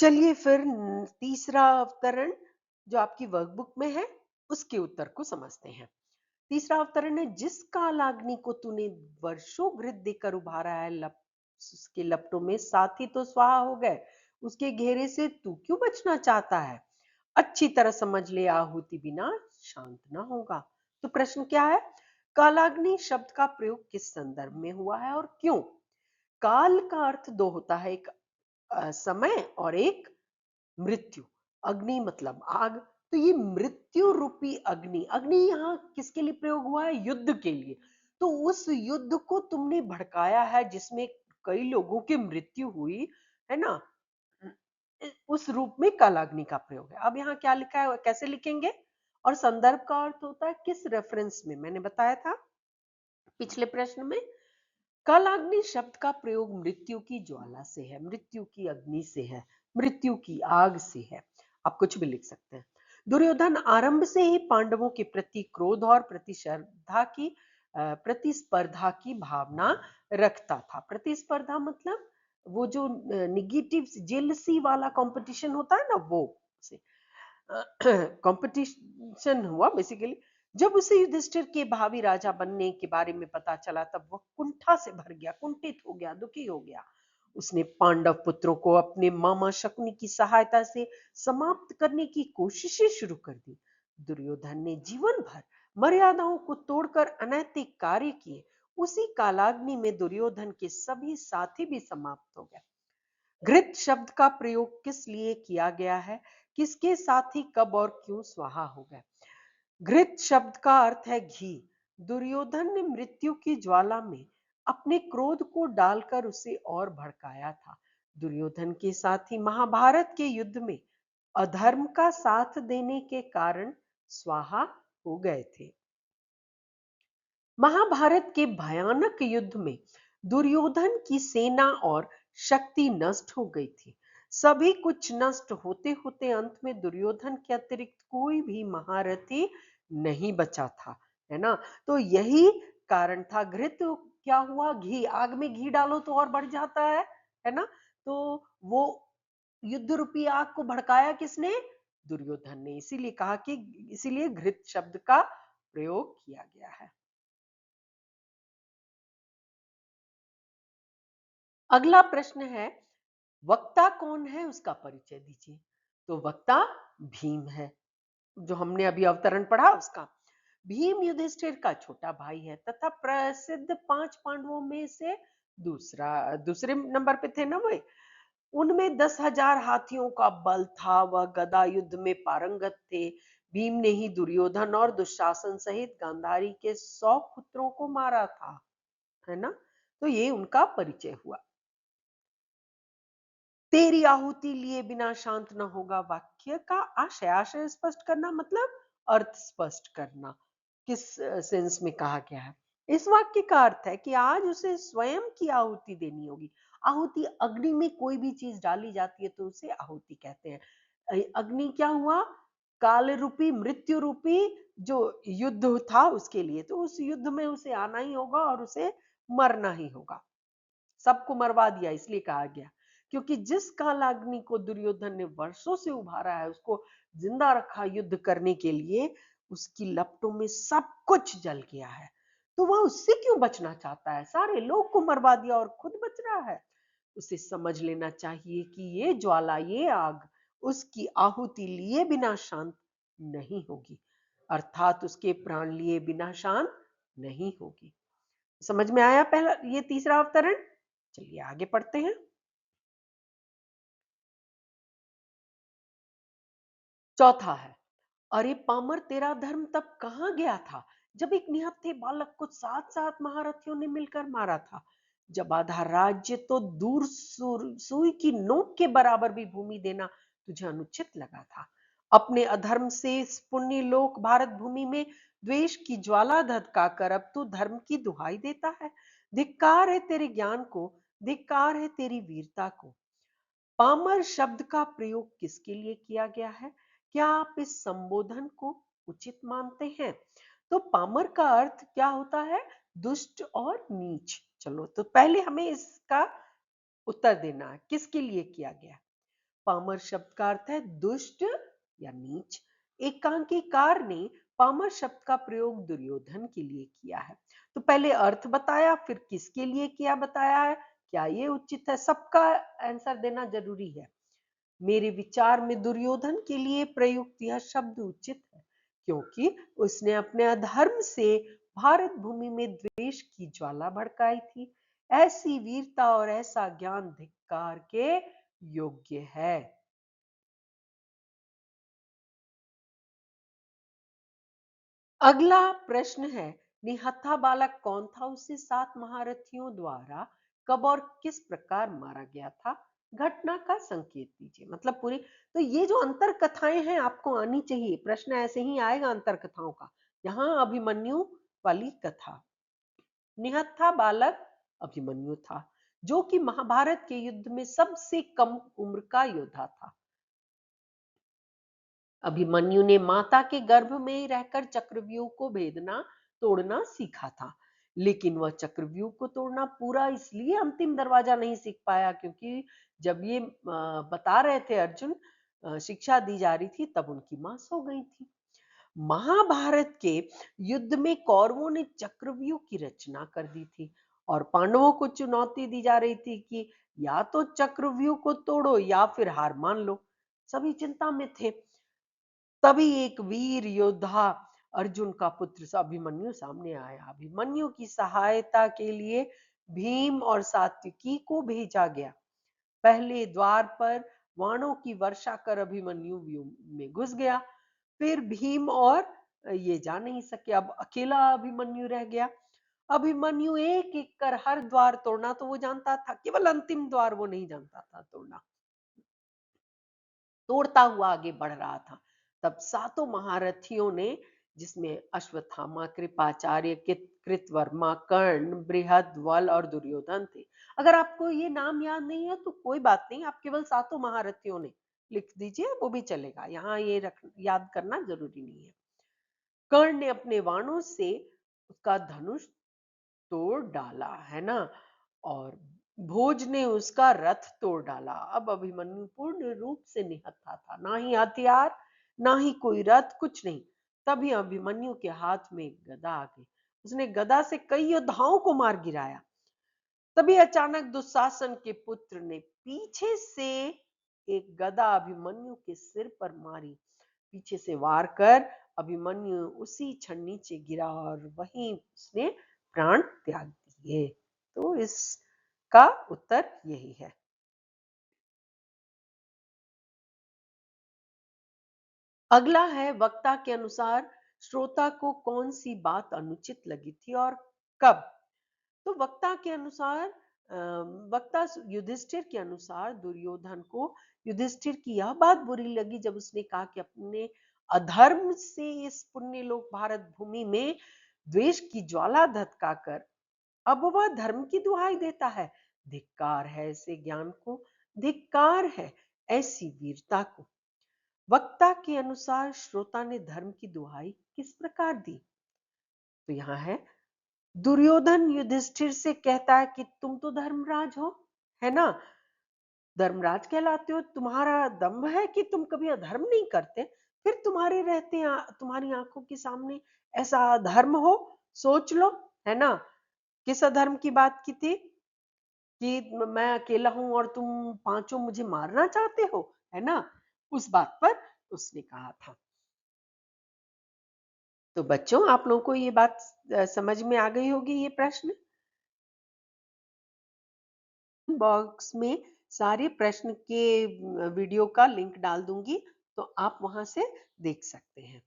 चलिए फिर तीसरा अवतरण जो आपकी वर्कबुक में है, उसके उत्तर को समझते हैं। तीसरा अवतरण है, जिस कालाग्नि को तूने वर्षों घृत देकर उभारा है, उसके लपटों में साथी तो स्वाहा हो गए, उसके घेरे से तू क्यों बचना चाहता है? अच्छी तरह समझ ले, आहुति बिना शांत ना होगा। तो प्रश्न क्या है? कालाग्नि शब्द का प्रयोग किस संदर्भ में हुआ है और क्यों? काल का अर्थ दो होता है, एक समय और एक मृत्यु। अग्नि मतलब आग। तो ये मृत्यु रूपी अग्नि, अग्नि यहाँ किसके लिए प्रयोग हुआ है? युद्ध के लिए। तो उस युद्ध को तुमने भड़काया है जिसमें कई लोगों की मृत्यु हुई, है ना? उस रूप में कालाग्नि का प्रयोग है। अब यहाँ क्या लिखा है, कैसे लिखेंगे? और संदर्भ का अर्थ होता है किस रेफरेंस में, मैंने बताया था पिछले प्रश्न में। कालाग्नि शब्द का प्रयोग मृत्यु की ज्वाला से है, मृत्यु की अग्नि से है, मृत्यु की आग से है। आप कुछ भी लिख सकते हैं। दुर्योधन आरंभ से ही पांडवों के प्रति क्रोध और प्रतिस्पर्धा की भावना रखता था। प्रतिस्पर्धा मतलब वो जो निगेटिव जेलसी वाला कंपटीशन होता है ना, वो से कंपटीशन हुआ बेसिकली। जब उसे युधिष्ठिर के भावी राजा बनने के बारे में पता चला, तब वह कुंठा से भर गया, कुंठित हो गया, दुखी हो गया। उसने पांडव पुत्रों को अपने मामा शकुनी की सहायता से समाप्त करने की कोशिशें शुरू कर दी। दुर्योधन ने जीवन भर मर्यादाओं को तोड़कर अनैतिक कार्य किए। उसी कालाग्नि में दुर्योधन के सभी साथी भी समाप्त हो गए। घृत शब्द का प्रयोग किस लिए किया गया है? किसके साथ ही कब और क्यों स्वाहा हो गए? घृत शब्द का अर्थ है घी। दुर्योधन ने मृत्यु की ज्वाला में अपने क्रोध को डालकर उसे और भड़काया था। दुर्योधन के साथ ही महाभारत के युद्ध में अधर्म का साथ देने के कारण स्वाहा हो गए थे। महाभारत के भयानक युद्ध में दुर्योधन की सेना और शक्ति नष्ट हो गई थी। सभी कुछ नष्ट होते होते अंत में दुर्योधन के अतिरिक्त कोई भी महारथी नहीं बचा था, है ना? तो यही कारण था। घृत क्या हुआ? घी। आग में घी डालो तो और बढ़ जाता है ना? तो वो युद्ध रूपी आग को भड़काया किसने? दुर्योधन ने। इसीलिए कहा कि इसीलिए घृत शब्द का प्रयोग किया गया है। अगला प्रश्न है, वक्ता कौन है, उसका परिचय दीजिए। तो वक्ता भीम है, जो हमने अभी अवतरण पढ़ा उसका। भीम युधिष्ठिर का छोटा भाई है तथा प्रसिद्ध 5 पांडवों में से दूसरे नंबर पे थे ना वे। उनमें 10,000 हाथियों का बल था। वह गदा युद्ध में पारंगत थे। भीम ने ही दुर्योधन और दुशासन सहित गांधारी के 100 पुत्रों को मारा था, है ना? तो ये उनका परिचय हुआ। तेरी आहुति लिए बिना शांत न होगा। वाक्य का आशय, आशय स्पष्ट करना मतलब अर्थ स्पष्ट करना। किस सेंस में कहा गया है? इस वाक्य का अर्थ है कि आज उसे स्वयं की आहुति देनी होगी। आहुति, अग्नि में कोई भी चीज डाली जाती है तो उसे आहुति कहते हैं। अग्नि क्या हुआ? काल रूपी, मृत्यु रूपी जो युद्ध था उसके लिए। तो उस युद्ध में उसे आना ही होगा और उसे मरना ही होगा। सबको मरवा दिया इसलिए कहा गया, क्योंकि जिस कालाग्नि को दुर्योधन ने वर्षों से उभारा है, उसको जिंदा रखा युद्ध करने के लिए, उसकी लपटों में सब कुछ जल गया है। तो वह उससे क्यों बचना चाहता है? सारे लोग को मरवा दिया और खुद बच रहा है। उसे समझ लेना चाहिए कि ये ज्वाला, ये आग उसकी आहुति लिए बिना शांत नहीं होगी, अर्थात उसके प्राण लिए बिना शांत नहीं होगी। समझ में आया पहला, ये तीसरा अवतरण? चलिए आगे पढ़ते हैं। चौथा है, अरे पामर, तेरा धर्म तब कहां गया था जब एक निहत्थे बालक को 7 महारथियों ने मिलकर मारा था? जब आधा राज्य तो दूर सुई की नोक के बराबर भी भूमि देना तुझे अनुचित लगा था। अपने अधर्म से इस पुण्य लोक भारत भूमि में द्वेष की ज्वाला धधकाकर अब तू धर्म की दुहाई देता है। धिक्कार है तेरे ज्ञान को, धिक्कार है तेरी वीरता को। पामर शब्द का प्रयोग किसके लिए किया गया है? क्या आप इस संबोधन को उचित मानते हैं? तो पामर का अर्थ क्या होता है? दुष्ट और नीच। चलो, तो पहले हमें इसका उत्तर देना है, किसके लिए किया गया? पामर शब्द का अर्थ है दुष्ट या नीच। एकांकीकार ने पामर शब्द का प्रयोग दुर्योधन के लिए किया है। तो पहले अर्थ बताया, फिर किसके लिए किया बताया है। क्या ये उचित है? सबका आंसर देना जरूरी है। मेरे विचार में दुर्योधन के लिए प्रयुक्त यह शब्द उचित है, क्योंकि उसने अपने अधर्म से भारत भूमि में द्वेष की ज्वाला भड़काई थी। ऐसी वीरता और ऐसा ज्ञान धिक्कार के योग्य है। अगला प्रश्न है, निहत्था बालक कौन था? उसे 7 महारथियों द्वारा कब और किस प्रकार मारा गया था? घटना का संकेत दीजिए। मतलब पूरी, तो ये जो अंतर कथाएं हैं आपको आनी चाहिए, प्रश्न ऐसे ही आएगा अंतर कथाओं का। यहाँ अभिमन्यु वाली कथा, निहत्था बालक अभिमन्यु था, जो कि महाभारत के युद्ध में सबसे कम उम्र का योद्धा था। अभिमन्यु ने माता के गर्भ में ही रहकर चक्रव्यूह को भेदना तोड़ना सीखा था, लेकिन वह चक्रव्यूह को तोड़ना पूरा इसलिए अंतिम दरवाजा नहीं सीख पाया क्योंकि जब ये बता रहे थे अर्जुन, शिक्षा दी जा रही थी, तब उनकी मां सो गई थी। महाभारत के युद्ध में कौरवों ने चक्रव्यूह की रचना कर दी थी और पांडवों को चुनौती दी जा रही थी कि या तो चक्रव्यूह को तोड़ो या फिर हार मान लो। सभी चिंता में थे। तभी एक वीर योद्धा अर्जुन का पुत्र अभिमन्यु सामने आया। अभिमन्यु की सहायता के लिए भीम और सात्विकी को भेजा गया। पहले द्वार पर बाणों की वर्षा कर अभिमन्यु व्यूह में घुस गया। फिर भीम और ये जा नहीं सके, अब अकेला अभिमन्यु रह गया। अभिमन्यु एक एक कर हर द्वार तोड़ना तो वो जानता था, केवल अंतिम द्वार वो नहीं जानता था तोड़ना। तोड़ता हुआ आगे बढ़ रहा था। तब 7 महारथियों ने, जिसमें अश्वत्थामा, कृपाचार्य, कृतवर्मा, कर्ण, बृहद, और दुर्योधन थे। अगर आपको ये नाम याद नहीं है तो कोई बात नहीं, आप केवल 7 महारथियों ने लिख दीजिए, वो भी चलेगा। यहाँ ये याद करना जरूरी नहीं है। कर्ण ने अपने बाणों से उसका धनुष तोड़ डाला, है ना, और भोज ने उसका रथ तोड़ डाला। अब अभिमन्यु पूर्ण रूप से निहत्था था, ना ही हथियार, ना ही कोई रथ, कुछ नहीं। तभी अभिमन्यु के हाथ में एक गदा आ गई। उसने गदा से कई योद्धाओं को मार गिराया। तभी अचानक दुशासन के पुत्र ने पीछे से एक गदा अभिमन्यु के सिर पर मारी। पीछे से वार कर अभिमन्यु उसी क्षण नीचे गिरा और वहीं उसने प्राण त्याग दिए। तो इसका उत्तर यही है। अगला है, वक्ता के अनुसार श्रोता को कौन सी बात अनुचित लगी थी और कब? तो वक्ता के अनुसार वक्ता युधिष्ठिर के अनुसार दुर्योधन को युधिष्ठिर की यह बात बुरी लगी जब उसने कहा कि अपने अधर्म से इस पुण्य लोक भारत भूमि में द्वेष की ज्वाला धधकाकर अब वह धर्म की दुहाई देता है। धिक्कार है ऐसे ज्ञान को, धिक्कार है ऐसी वीरता को। वक्ता के अनुसार श्रोता ने धर्म की दुहाई किस प्रकार दी? तो यहाँ है, दुर्योधन युधिष्ठिर से कहता है कि तुम तो धर्मराज हो, है ना, धर्मराज कहलाते हो, तुम्हारा दम्भ है कि तुम कभी अधर्म नहीं करते, फिर तुम्हारे रहते तुम्हारी आंखों के सामने ऐसा अधर्म हो, सोच लो, है ना। किस अधर्म की बात की थी कि मैं अकेला हूं और तुम पांचों मुझे मारना चाहते हो, है ना, उस बात पर उसने कहा था। तो बच्चों, आप लोगों को ये बात समझ में आ गई होगी, ये प्रश्न बॉक्स में सारे प्रश्न के वीडियो का लिंक डाल दूंगी, तो आप वहां से देख सकते हैं।